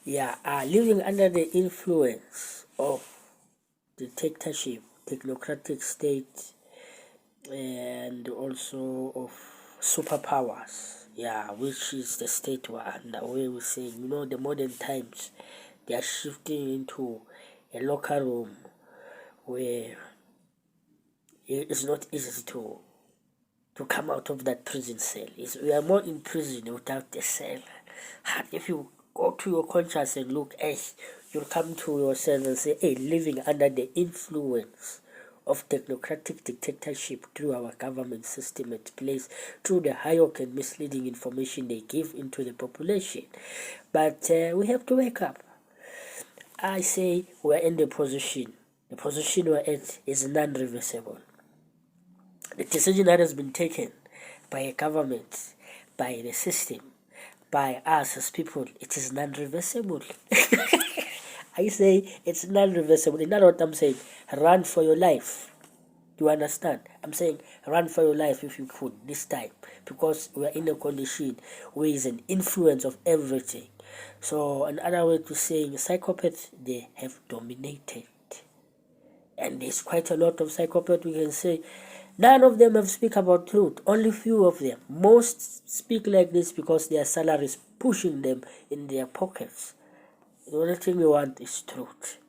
Yeah, living under the influence of dictatorship, technocratic state, and also of superpowers. Yeah, which is the state we're under. Where we're saying, the modern times, they are shifting into a locker room where it's not easy to come out of that prison cell. We are more in prison without the cell. And if you go to your conscience and look, you'll come to yourself and say, living under the influence of technocratic dictatorship through our government system at place, through the hierarchy and misleading information they give into the population. But we have to wake up. I say we're in the position we're at is non-reversible. The decision that has been taken by a government, by the system, by us as people, it is non-reversible. I say it's non-reversible. In other words, I'm saying run for your life. Do you understand? I'm saying run for your life if you could this time, because we are in a condition where is an influence of everything. So another way to saying psychopaths, they have dominated. And there's quite a lot of psychopaths we can say. None of them have speak about truth. Only few of them. Most speak like this because their salary is pushing them in their pockets. The only thing we want is truth.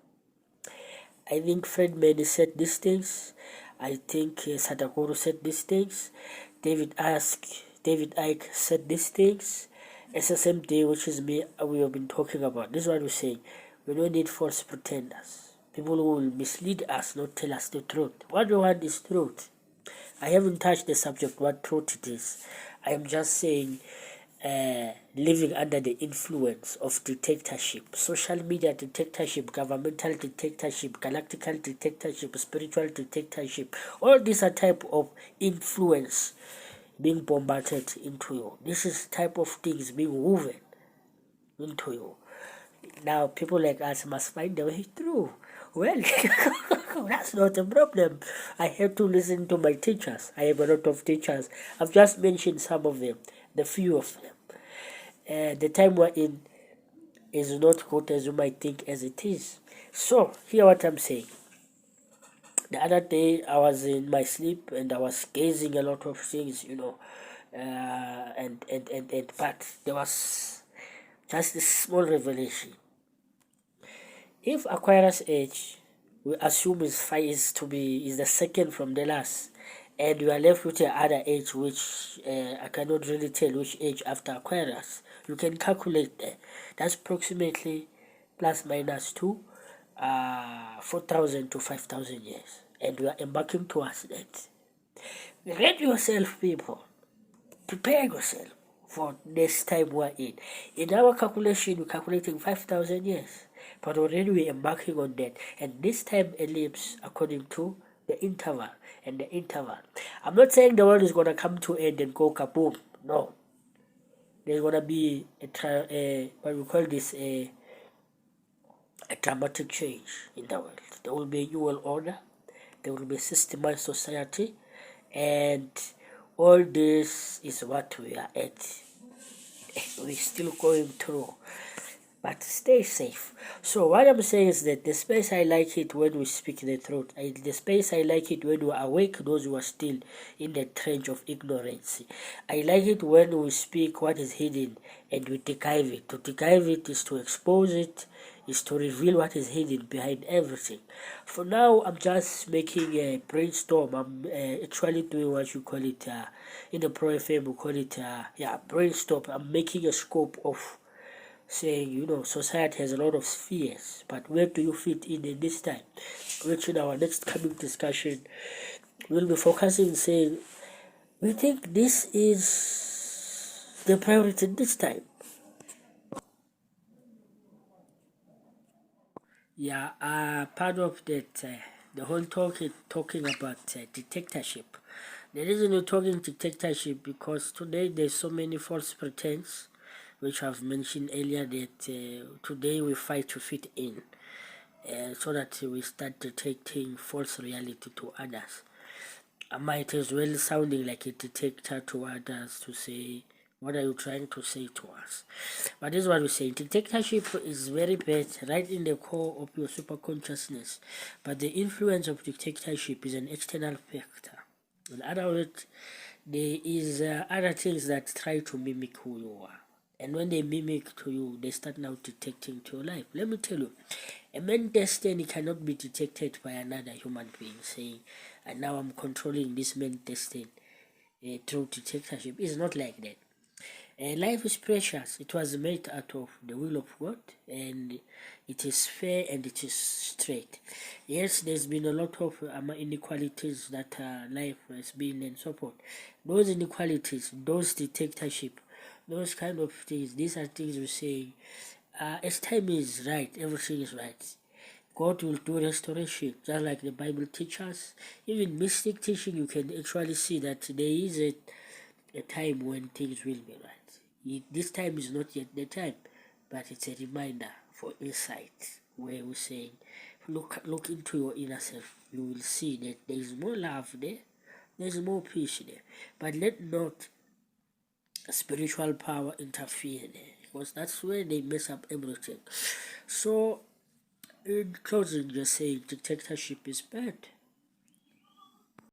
I think Fred Manny said these things. I think Sadhguru said these things. David Icke said these things. SSMD, which is me, we have been talking about. This is what we're saying. We don't need false pretenders. People who will mislead us, not tell us the truth. What we want is truth. I haven't touched the subject, what truth it is. I am just saying living under the influence of dictatorship, social media dictatorship, governmental dictatorship, galactical dictatorship, spiritual dictatorship. All these are type of influence being bombarded into you. This is type of things being woven into you. Now people like us must find a way through. Well, that's not a problem. I have to listen to my teachers. I have a lot of teachers. I've just mentioned some of them, the few of them. The time we're in is not good as you might think as it is. So, hear what I'm saying. The other day I was in my sleep and I was gazing a lot of things, but there was just a small revelation. If Aquarius age, we assume is the second from the last, and we are left with the other age, which I cannot really tell which age after Aquarius. You can calculate that. That's approximately plus minus 4,000 to 5,000 years, and we are embarking towards that. Ready yourself, people. Prepare yourself for this time we're in. In our calculation, we're calculating 5,000 years. But already we're embarking on that. And this time elapsed according to the interval. And the interval. I'm not saying the world is going to come to end and go kaboom. No. There's going to be what we call this, a dramatic change in the world. There will be a new world order. There will be a systemized society. And all this is what we are at. We're still going through. But stay safe. So what I'm saying is that the space I like it when we speak the truth. The space I like it when we awake those who are still in the trench of ignorance. I like it when we speak what is hidden and we dechive it. To dechive it is to expose it, is to reveal what is hidden behind everything. For now, I'm just making a brainstorm. I'm actually doing what you call it in the Pro FM. We call it brainstorm. I'm making a scope of saying, society has a lot of spheres, but where do you fit in this time? Which in our next coming discussion, we'll be focusing saying, we think this is the priority this time. Part of that, the whole talking about dictatorship. The reason we're talking dictatorship because today there's so many false pretense, which I've mentioned earlier, that today we fight to fit in, so that we start detecting false reality to others. I might as well sounding like a detector to others to say, what are you trying to say to us? But this is what we're saying. Dictatorship is very bad, right in the core of your superconsciousness. But the influence of dictatorship is an external factor. In other words, there is other things that try to mimic who you are. And when they mimic to you, they start now detecting to your life. Let me tell you, a man's destiny cannot be detected by another human being saying, and now I'm controlling this man's destiny through dictatorship. It's not like that. Life is precious. It was made out of the will of God, and it is fair and it is straight. Yes, there's been a lot of inequalities that life has been and so forth. Those inequalities, those dictatorship, those kind of things, these are things we say, as time is right, everything is right. God will do restoration, just like the Bible teaches. Even mystic teaching, you can actually see that there is a time when things will be right. This time is not yet the time, but it's a reminder for insight, where we're saying, look into your inner self. You will see that there is more love there, there's more peace there. But let not spiritual power interfere there, because that's where they mess up everything. So, in closing, just saying dictatorship is bad.